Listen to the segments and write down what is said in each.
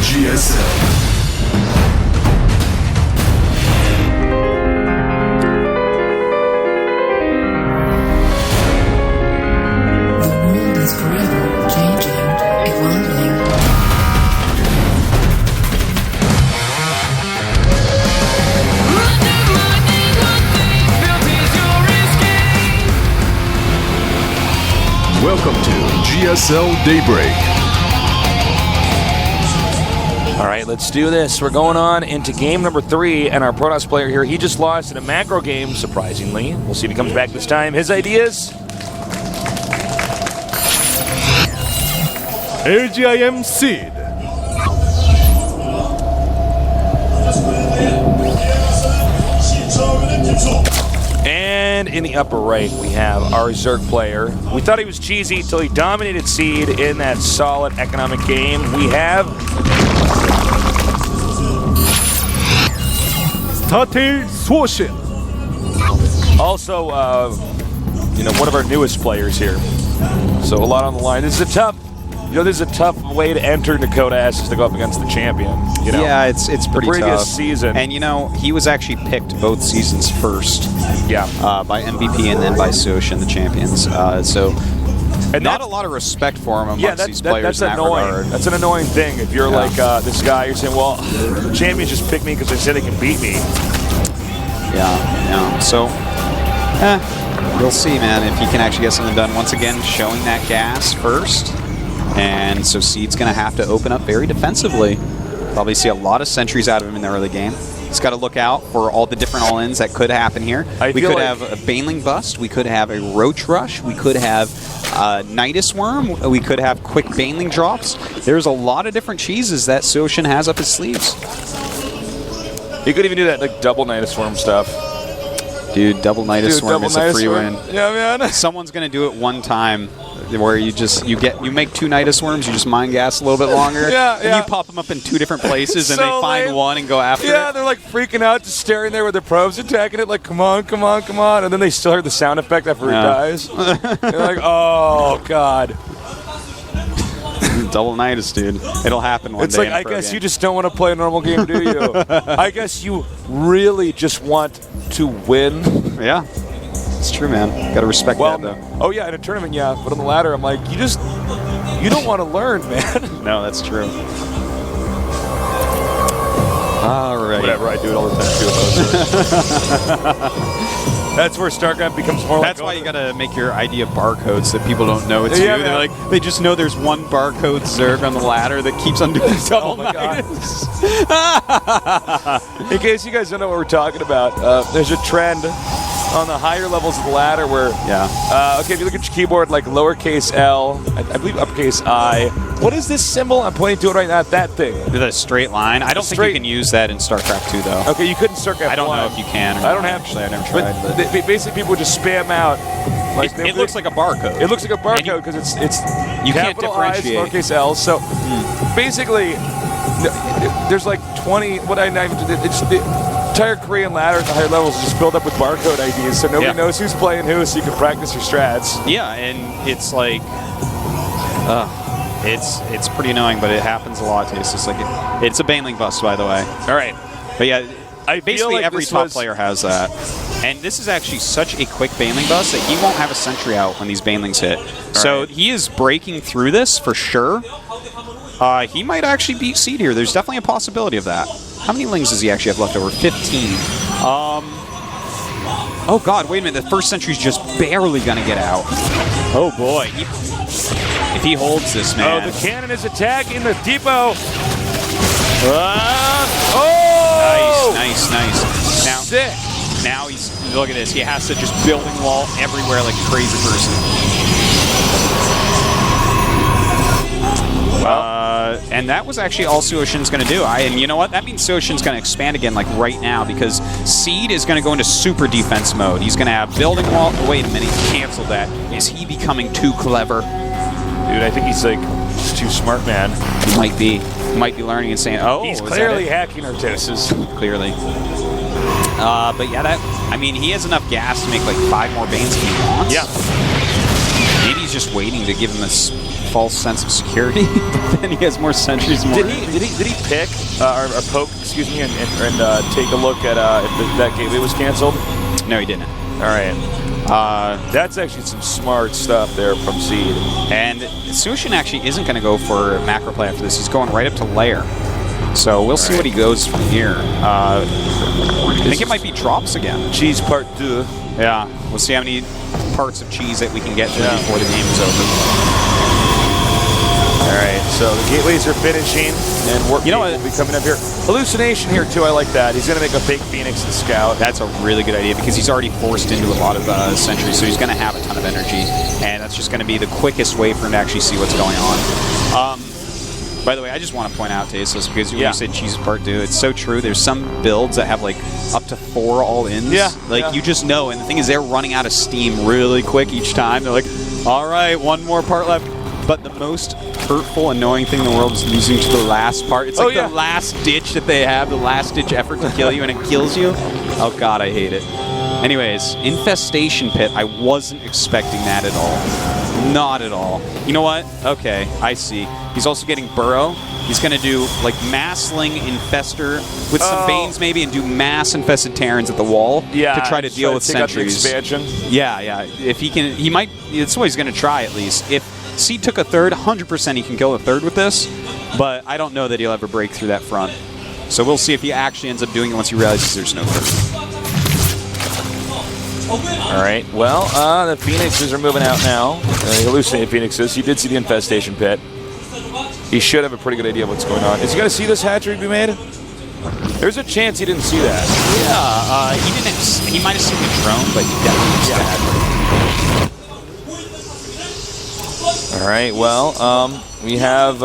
GSL. Welcome to GSL Daybreak. All right, let's do this. We're going on into game number 3, and our Protoss player here, he just lost in a macro game, surprisingly. We'll see if he comes back this time. His ideas? LGIM Seed. And in the upper right, we have our Zerg player. We thought he was cheesy until he dominated Seed in that solid economic game. We have SuHoSin. also, one of our newest players here. So a lot on the line. This is a tough way to enter Dakota S is to go up against the champion. Yeah, it's pretty the previous tough. season. And he was actually picked both seasons first. Yeah. By MVP and then by SuHoSin, the champions. And not a lot of respect for him amongst these players in that regard. That's an annoying thing. If you're like this guy, you're saying, well, the champions just picked me because they said they can beat me. Yeah. So, we'll see, man, if he can actually get something done. Once again, showing that gas first. And so Seed's going to have to open up very defensively. Probably see a lot of sentries out of him in the early game. He's got to look out for all the different all-ins that could happen here. We could have a Baneling Bust. We could have a Roach Rush. We could have Nidus Worm. We could have quick Baneling drops. There's a lot of different cheeses that SuHoSin has up his sleeves. He could even do that double Nidus Worm stuff. Dude, double Nidus Worm is a free win. Yeah, man. Someone's going to do it one time where you make 2 Nidus Worms, you just mind gas a little bit longer. Yeah. And you pop them up in 2 different places and they find one and go after it. Yeah, they're like freaking out, just staring there with their probes attacking it like, come on. And then they still hear the sound effect after it dies. They're like, oh, God. Double Nidus, dude. It'll happen one day. It's like, I guess you just don't want to play a normal game, do you? I guess you really just want to win. Yeah. It's true, man. Gotta respect that, though. Oh, yeah, in a tournament, yeah. But on the ladder, I'm like, you don't want to learn, man. No, that's true. All right. Whatever, I do it all the time, too. That's where StarCraft becomes more That's why you gotta make your ID of barcodes that people don't know it's you. Man. They just know there's one barcode Zerg on the ladder that keeps on doing double Nidus. In case you guys don't know what we're talking about, there's a trend on the higher levels of the ladder where, okay, if you look at your keyboard, like lowercase L, I believe uppercase I. What is this symbol? I'm pointing to it right now. That thing. The straight line. I don't think you can use that in StarCraft 2, though. Okay, you couldn't StarCraft 1. I don't know if you can. I don't have. Actually, I never tried. But basically, people would just spam out. Like it looks like a barcode. It looks like a barcode because it's you can't capital I's, differentiate. lowercase L. So basically, there's like 20. The entire Korean ladder at the higher levels is just built up with barcode IDs, so nobody knows who's playing who, so you can practice your strats. Yeah, and it's like, it's pretty annoying, but it happens a lot. It's just like it's a Baneling Bust, by the way. All right, but yeah, basically like every top player has that. And this is actually such a quick Baneling Bust that he won't have a sentry out when these Banelings hit. So he is breaking through this for sure. He might actually beat Seed here. There's definitely a possibility of that. How many lings does he actually have left over? 15. Oh, God, wait a minute. The first sentry's just barely going to get out. Oh, boy. If he holds this, man. Oh, the cannon is attacking the depot. Nice. Now, sick. Now look at this. He has to just building wall everywhere like a crazy person. And that was actually all SuHoSin's going to do. And you know what? That means SuHoSin's going to expand again like right now because Seed is going to go into super defense mode. He's going to have building wall. Oh, wait a minute. He canceled that. Is he becoming too clever? Dude, I think he's like too smart, man. He might be. He might be learning and saying, oh, he's clearly hacking our doses. Clearly. But yeah, he has enough gas to make like 5 more Banes if he wants. Yeah. Maybe he's just waiting to give him this false sense of security, but then he has more sentries. Did he pick or poke? Excuse me, and take a look at if that gateway was canceled? No, he didn't. All right. That's actually some smart stuff there from Seed. And SuHoSin actually isn't going to go for macro play after this. He's going right up to lair. So we'll see what he goes from here. I think it might be drops again. Cheese part 2. Yeah, we'll see how many parts of cheese that we can get through before the game is over. All right, so the gateways are finishing, and work will be coming up here. Hallucination here too. I like that. He's going to make a fake Phoenix and Scout. That's a really good idea because he's already forced into a lot of sentries, so he's going to have a ton of energy, and that's just going to be the quickest way for him to actually see what's going on. By the way, I just want to point out to Aceless, because when you said cheese part 2, it's so true. There's some builds that have like up to 4 all-ins. You just know. And the thing is, they're running out of steam really quick each time. They're like, all right, one more part left. But the most hurtful, annoying thing in the world is losing to the last part. It's like the last ditch that they have, the last ditch effort to kill you, and it kills you. Oh god, I hate it. Anyways, Infestation Pit, I wasn't expecting that at all. Not at all. You know what? Okay, I see. He's also getting Burrow. He's going to do like Massling Infester with some Banes maybe, and do mass Infested Terrans at the wall to try to deal with sentries. Expansion. Yeah. If he can, he might. That's what he's going to try at least. If Seed took a third, 100% he can kill a third with this, but I don't know that he'll ever break through that front. So we'll see if he actually ends up doing it once he realizes there's no third. All right, well, the Phoenixes are moving out now. The Hallucinated Phoenixes. You did see the Infestation Pit. He should have a pretty good idea of what's going on. Is he going to see this hatchery be made? There's a chance he didn't see that. Yeah, he didn't. He might have seen the drone, but he definitely didn't see the hatchery. All right, well, we have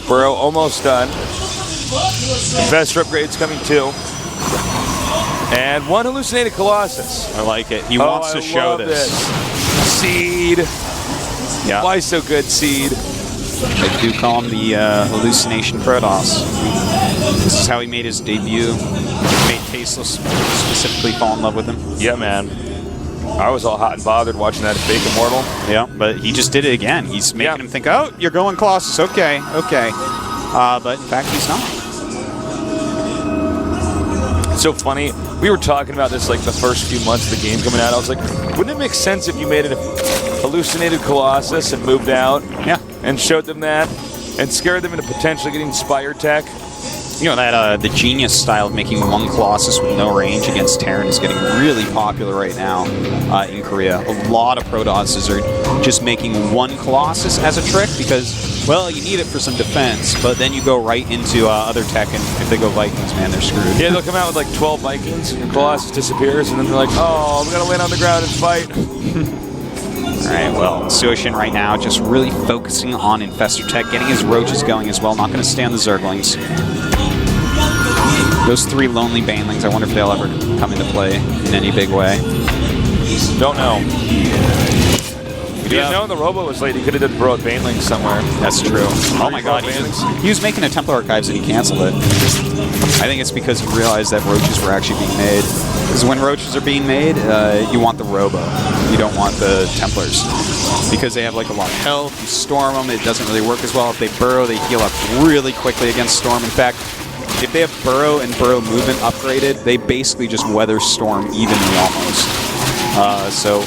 Burrow almost done. Investor upgrades coming too. And one Hallucinated Colossus. I like it. He wants to show this. Seed. Yeah. Why so good, Seed? They do call him the Hallucination Protoss. This is how he made his debut. Made Tasteless specifically fall in love with him. Yeah, man. I was all hot and bothered watching that fake Immortal. Yeah, but he just did it again. He's making him think, oh, you're going Colossus. Okay. But in fact, he's not. It's so funny. We were talking about this like the first few months of the game coming out. I was like, wouldn't it make sense if you made a Hallucinated Colossus and moved out? Yeah. And showed them that and scared them into potentially getting Spire Tech? You know, that the genius style of making one Colossus with no range against Terran is getting really popular right now in Korea. A lot of Protosses are just making one Colossus as a trick because, well, you need it for some defense, but then you go right into other tech, and if they go Vikings, man, they're screwed. Yeah, they'll come out with like 12 Vikings, and Colossus disappears, and then they're like, oh, we gotta land on the ground and fight. Alright, well, SuHoSin right now just really focusing on Infestor Tech, getting his Roaches going as well, not going to stay on the Zerglings. Those 3 lonely Banelings, I wonder if they'll ever come into play in any big way. Don't know. If you didn't know the Robo was late, he could have done Bro at Baneling somewhere. That's true. Oh my god, he was making a Templar Archives and he canceled it. I think it's because he realized that Roaches were actually being made. Because when Roaches are being made, you want the Robo. You don't want the Templars. Because they have like a lot of health, you storm them, it doesn't really work as well. If they burrow, they heal up really quickly against Storm. In fact, if they have Burrow and Burrow movement upgraded, they basically just weather Storm evenly almost. So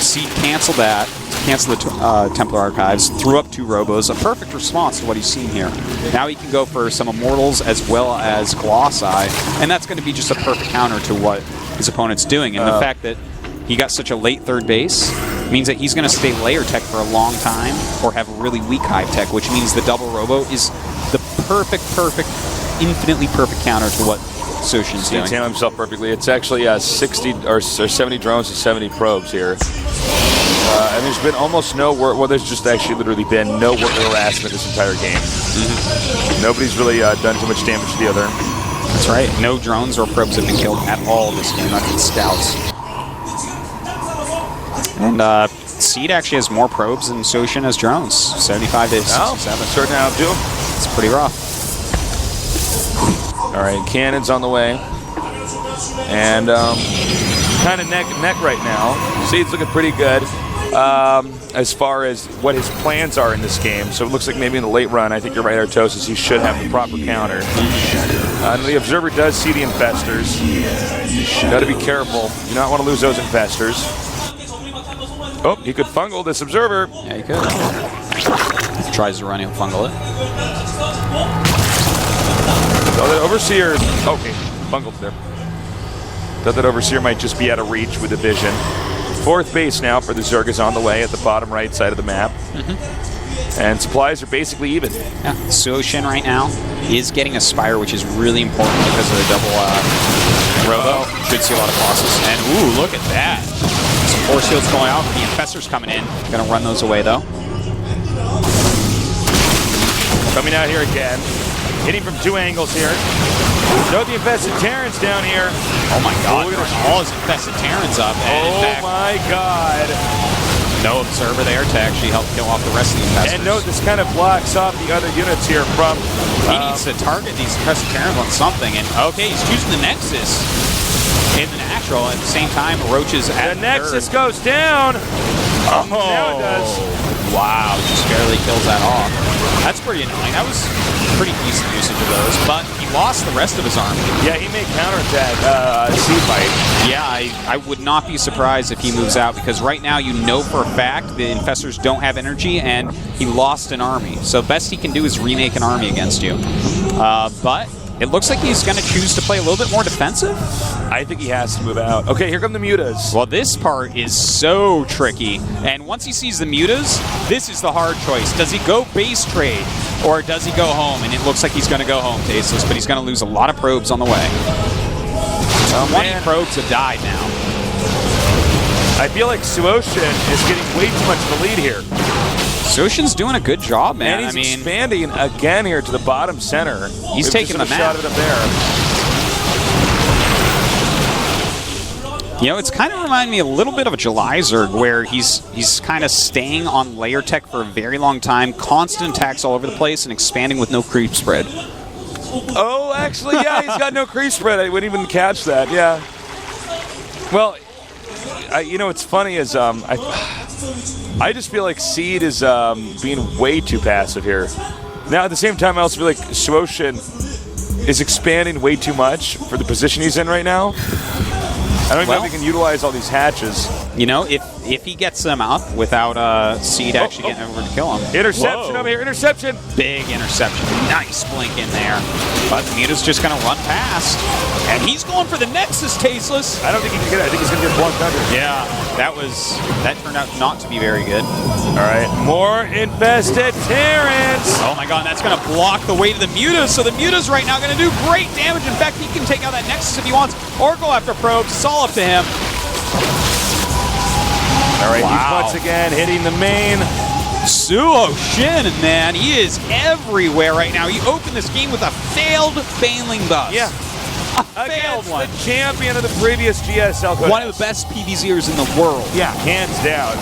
Seed canceled that, canceled the Templar Archives, threw up 2 Robos, a perfect response to what he's seen here. Now he can go for some Immortals as well as Colossi, and that's going to be just a perfect counter to what his opponent's doing. And the fact that he got such a late third base means that he's going to stay layer tech for a long time or have a really weak hive tech, which means the double Robo is the perfect, infinitely perfect counter to what SuHoSin's doing. He's handling himself perfectly. It's actually 60 or 70 drones and 70 probes here. And there's been almost no work. Well, there's just actually literally been no work harassment this entire game. Nobody's really done too much damage to the other. That's right. No drones or probes have been killed at all this game, not even scouts. And Seed actually has more probes than SuHoSin has drones. 75 to 67. Starting out too. It's pretty rough. All right, cannon's on the way. And kind of neck and neck right now. Seed's looking pretty good. as far as what his plans are in this game. So it looks like maybe in the late run, I think you're right, Artosis, he should have the proper counter. And the Observer does see the Infestors. Got to be careful. You do not want to lose those Infestors. Oh, he could fungal this Observer. Yeah, he could. Tries to run, he'll fungal it. So that Overseer, okay, bungled there. Thought that Overseer might just be out of reach with the vision. Fourth base now for the Zerg is on the way at the bottom right side of the map. And supplies are basically even. Yeah, SuHoSin right now is getting a Spire, which is really important because of the double robo. Should see a lot of losses. And ooh, look at that. Some force shields going out. The Infestors coming in. Gonna run those away though. Coming out here again. Hitting from two angles here. Note the Infested Terrans down here. Oh my god, all his Infested Terrans up. And in fact, my god. no Observer there to actually help kill off the rest of the Infestors. And note this kind of blocks off the other units here from... he needs to target these Infested Terrans on something. And okay, he's choosing the Nexus in the natural. At the same time, Roach is at the Nexus goes down. Oh, now it does. Wow, just barely kills that off. That's pretty annoying. That was pretty decent usage of those, but he lost the rest of his army. Yeah, he may counterattack Sea Fight. Yeah, I would not be surprised if he moves out, because right now you know for a fact the Infestors don't have energy, and he lost an army. So best he can do is remake an army against you. But it looks like he's going to choose to play a little bit more defensive. I think he has to move out. Okay, here come the Mutas. Well, this part is so tricky. And once he sees the Mutas, this is the hard choice. Does he go base trade, or does he go home? And it looks like he's going to go home, Tasteless, but he's going to lose a lot of probes on the way. 20 probes have died now. I feel like SuHoSin is getting way too much of the lead here. SuHoSin's doing a good job, man. And he's expanding again here to the bottom center. He's taking the map. Shot of it up there. You know, it's kind of reminding me a little bit of a July Zerg, where he's kind of staying on layer tech for a very long time, constant attacks all over the place, and expanding with no creep spread. Oh, actually, yeah, he's got no creep spread. I wouldn't even catch that, yeah. Well, you know, what's funny is I just feel like Seed is being way too passive here. Now, at the same time, I also feel like SuHoSin is expanding way too much for the position he's in right now. I don't even know if he can utilize all these hatches. You know, if he gets them up without Seed actually getting over to kill him. Interception over here, interception. Big interception. Nice blink in there. But Muta's just going to run past. And he's going for the Nexus, Tasteless. I don't think he can get it. I think he's going to get blocked under. Yeah, that turned out not to be very good. All right, more Infested Terrans. Oh my god, that's going to block the way to the Mutas. So the Mutas right now going to do great damage. In fact, he can take out that Nexus if he wants, or go after probes. It's all up to him. All right, he's once again hitting the main. SuHoSin, man, he is everywhere right now. He opened this game with a failed Baneling buff. Yeah. A failed one. The champion of the previous GSL. One of the best PvZers in the world. Yeah, hands down.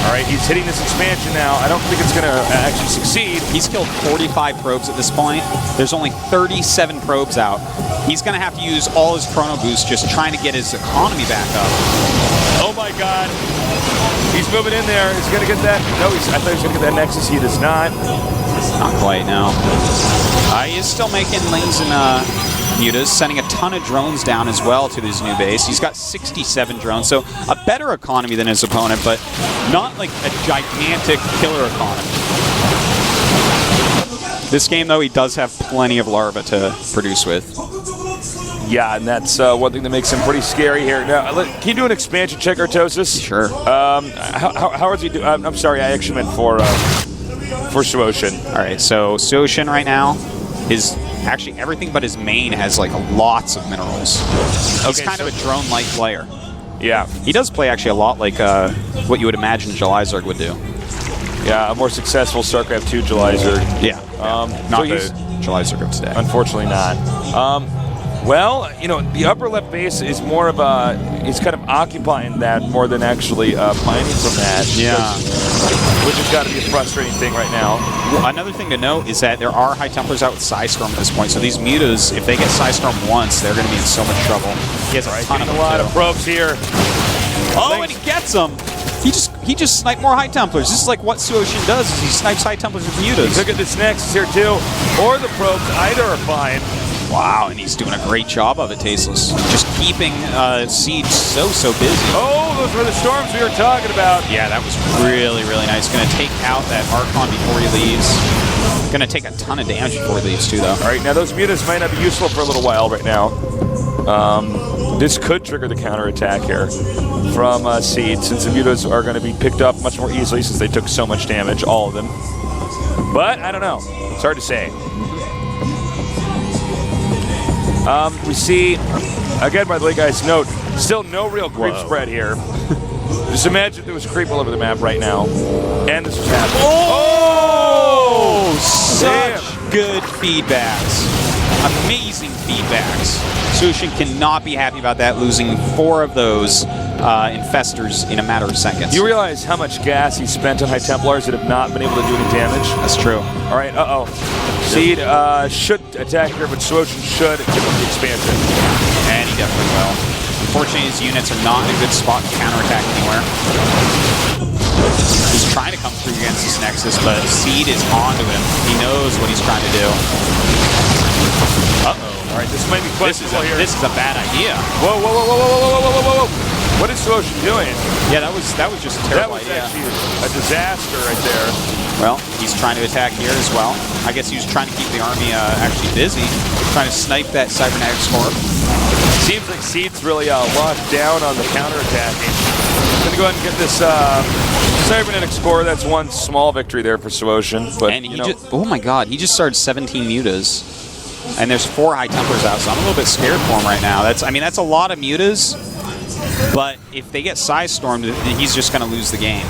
All right, he's hitting this expansion now. I don't think it's going to actually succeed. He's killed 45 probes at this point. There's only 37 probes out. He's going to have to use all his chrono boost just trying to get his economy back up. Oh my god. He's moving in there. He's going to get that. No, I thought he was going to get that Nexus. He does not. Not quite, no. He is still making lanes in Mutas, sending a ton of drones down as well to his new base. He's got 67 drones, so a better economy than his opponent, but not like a gigantic killer economy. This game, though, he does have plenty of larva to produce with. Yeah, and that's one thing that makes him pretty scary here. Now, can you do an expansion check, Artosis? Sure. How is he doing? I'm sorry, I actually meant for SuHoSin. All right, so SuHoSin right now is actually everything but his main has like lots of minerals. He's kind of a drone-like player. Yeah. He does play actually a lot like what you would imagine July Zerg would do. Yeah, a more successful StarCraft 2 July Zerg. Yeah. Not the July Zerg of today. Unfortunately not. Well, you know, the upper left base is more of a, it's kind of occupying that more than actually mining from that. Yeah. Which has got to be a frustrating thing right now. Well, another thing to note is that there are High Templars out with Psystorm at this point, so these Mutas, if they get Psystorm once, they're going to be in so much trouble. He has a ton of them, a lot of probes here. Oh, and he gets them. He just sniped more High Templars. This is like what SuHoSin does, is he snipes High Templars with mutas. Look at this Nexus here too, or the probes. Either are fine. Wow, and he's doing a great job of it, Tasteless. Just keeping Siege so busy. Oh, those were the storms we were talking about. Yeah, that was really nice. Going to take out that Archon before he leaves. Going to take a ton of damage before he leaves too, though. All right, now those mutas might not be useful for a little while right now. This could trigger the counterattack here from Seed, since the mutas are going to be picked up much more easily since they took so much damage, all of them. But I don't know. It's hard to say. We see, again, by the way, guys, note, still no real creep spread here. Just imagine if there was creep all over the map right now, and this was happening. Oh! Such good feedbacks. Amazing feedbacks. SuHoSin cannot be happy about that, losing 4 of those infestors in a matter of seconds. You realize how much gas he spent on High Templars that have not been able to do any damage? That's true. All right, Seed should attack here, but SuHoSin should give him the expansion. And he definitely will. Unfortunately, his units are not in a good spot to counterattack anywhere. He's trying to come through against this Nexus, but Seed is onto him. He knows what he's trying to do. Uh-oh. All right, this might be questionable here. This is a bad idea. Whoa. What is SuHoSin doing? Yeah, that was just a terrible idea. That was actually a disaster right there. Well, he's trying to attack here as well. I guess he was trying to keep the army actually busy, trying to snipe that cybernetic score. Seems like Seed's really locked down on the counterattacking. I'm going to go ahead and get this cybernetic score. That's one small victory there for SuHoSin. But, and he just, oh my god, he just started 17 mutas. And there's 4 High Templars out, so I'm a little bit scared for him right now. That's a lot of mutas. But if they get size stormed, he's just going to lose the game.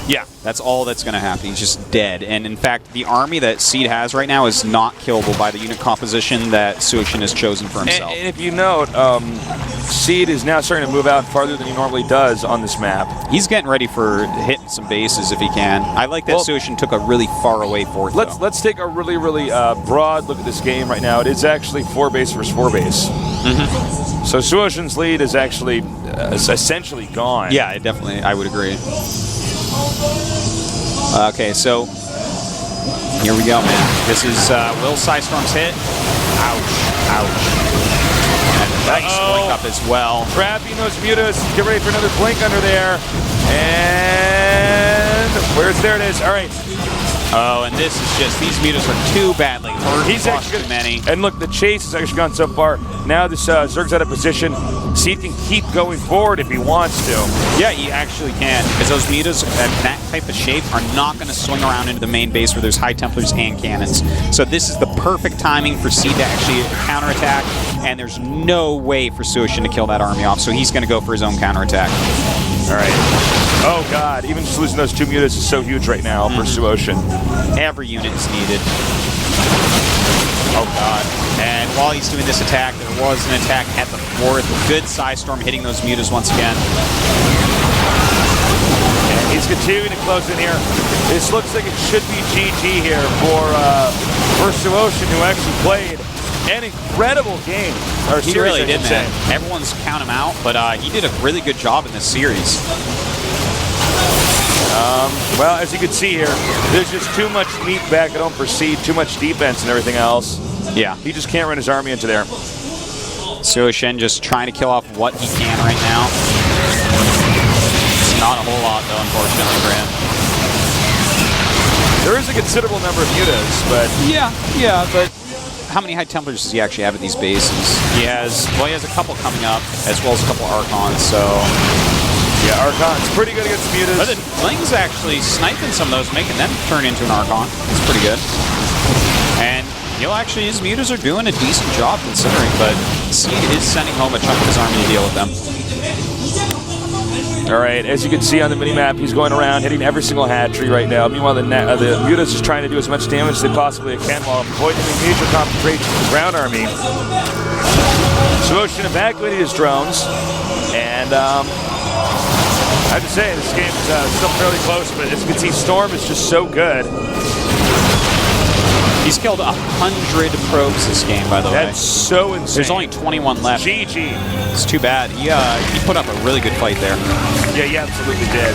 Yeah, that's all that's going to happen. He's just dead. And in fact, the army that Seed has right now is not killable by the unit composition that SuHoSin has chosen for himself. And if you note, Seed is now starting to move out farther than he normally does on this map. He's getting ready for hitting some bases if he can. I like that SuHoSin took a really far away fort. Let's take a really broad look at this game right now. It is actually 4 base versus 4 base. Mm-hmm. So SuHoSin's lead is actually essentially gone. Yeah, definitely. I would agree. Okay, so here we go, man. This is will Psystorm's hit. Ouch. And nice blink up as well. Trapping those mutas. Get ready for another blink under there. And there it is. All right. Oh, and this is just, these mutas are too badly hurt. He's actually too many. And look, the chase has actually gone so far. Now this Zerg's out of position. Seed can keep going forward if he wants to. Yeah, he actually can, because those mutas at that type of shape are not going to swing around into the main base where there's High Templars and cannons. So this is the perfect timing for Seed to actually counterattack, and there's no way for SuHoSin to kill that army off, so he's going to go for his own counterattack. All right. Oh, God. Even just losing those 2 mutas is so huge right now for SuHoSin. Every unit is needed. Oh, God. And while he's doing this attack, there was an attack at the 4th. Good Psystorm hitting those mutas once again. And he's continuing to close in here. This looks like it should be GG here for SuHoSin, who actually played an incredible game. He really did, man. Everyone's count him out, but he did a really good job in this series. Well, as you can see here, there's just too much meat back at home for Seed, too much defense and everything else. Yeah. He just can't run his army into there. SuHoSin just trying to kill off what he can right now. It's not a whole lot, though, unfortunately for him. There is a considerable number of mutas, but... Yeah, but how many High Templars does he actually have at these bases? He has a couple coming up, as well as a couple Archons, so... Yeah, Archon's pretty good against mutas. But the Bling's actually sniping some of those, making them turn into an Archon. It's pretty good. And, his mutas are doing a decent job considering, but Seed is sending home a chunk of his army to deal with them. All right, as you can see on the minimap, he's going around hitting every single hat tree right now. Meanwhile, the mutas is trying to do as much damage as they possibly can while avoiding any major confrontation with the ground army. SuHoSin evacuated his drones, and I have to say, this game is still fairly close, but as you can see, Storm is just so good. He's killed 100 probes this game, by the way. That's so insane. There's only 21 left. GG. It's too bad. He put up a really good fight there. Yeah, he absolutely did.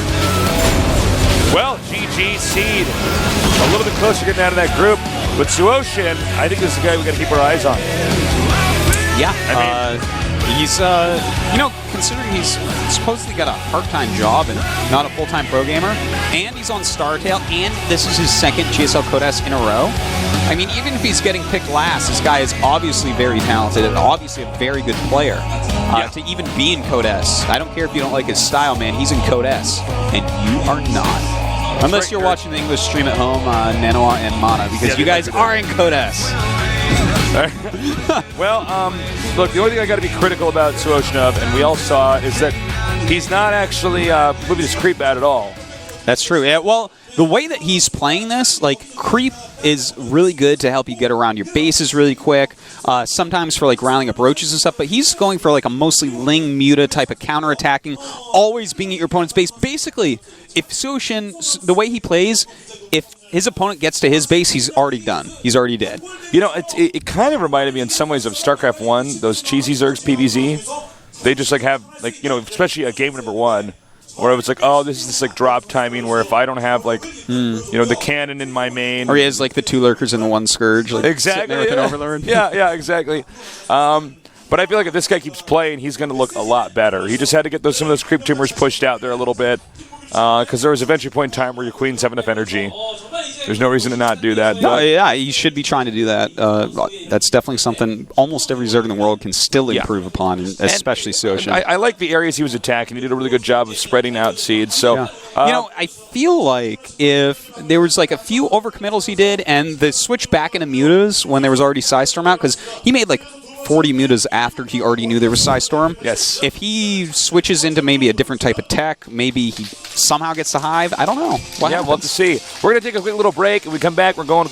Well, GG Seed. A little bit closer getting out of that group. But SuHoSin, I think this is the guy we got to keep our eyes on. Yeah. He's, considering he's supposedly got a part-time job and not a full-time pro gamer, and he's on StarTale, and this is his second GSL Code S in a row. I mean, even if he's getting picked last, this guy is obviously very talented and obviously a very good player. To even be in Code S. I don't care if you don't like his style, man. He's in Code S, and you are not. Unless you're watching the English stream at home, Nanoa and Mana, because you guys are in Code S. Well, look, the only thing I got to be critical about SuHoSin of, and we all saw it, is that he's not actually moving his creep bad at all. That's true. Yeah, well, the way that he's playing this, like, creep is really good to help you get around your bases really quick, sometimes for, like, rounding up roaches and stuff, but he's going for, like, a mostly Ling Muta type of counterattacking, always being at your opponent's base. Basically, if SuHoSin, the way he plays, if his opponent gets to his base, he's already done. He's already dead. You know, it kind of reminded me in some ways of StarCraft 1, those cheesy Zergs PvZ. They just, like, have, like, you know, especially at game number 1, where it was like, oh, this is this like drop timing where if I don't have like, you know, the cannon in my main, or he has like the 2 lurkers and the 1 scourge, like exactly, with an overlord. Yeah, exactly. But I feel like if this guy keeps playing, he's going to look a lot better. He just had to get some of those creep tumors pushed out there a little bit. Because there was eventually a point in time where your queens have enough energy. There's no reason to not do that. No, yeah, you should be trying to do that. That's definitely something almost every Zerg in the world can still improve upon, especially SuHoSin. I like the areas he was attacking. He did a really good job of spreading out seeds. So, I feel like if there was like a few overcommittals he did, and the switch back into mutas when there was already Psystorm out, because he made like 40 mutas after he already knew there was Psystorm. Yes. If he switches into maybe a different type of tech, maybe he somehow gets the Hive. I don't know. We'll have to see. We're going to take a quick little break, and we come back. We're going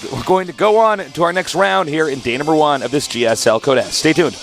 to go on to our next round here in day number 1 of this GSL Code S. Stay tuned.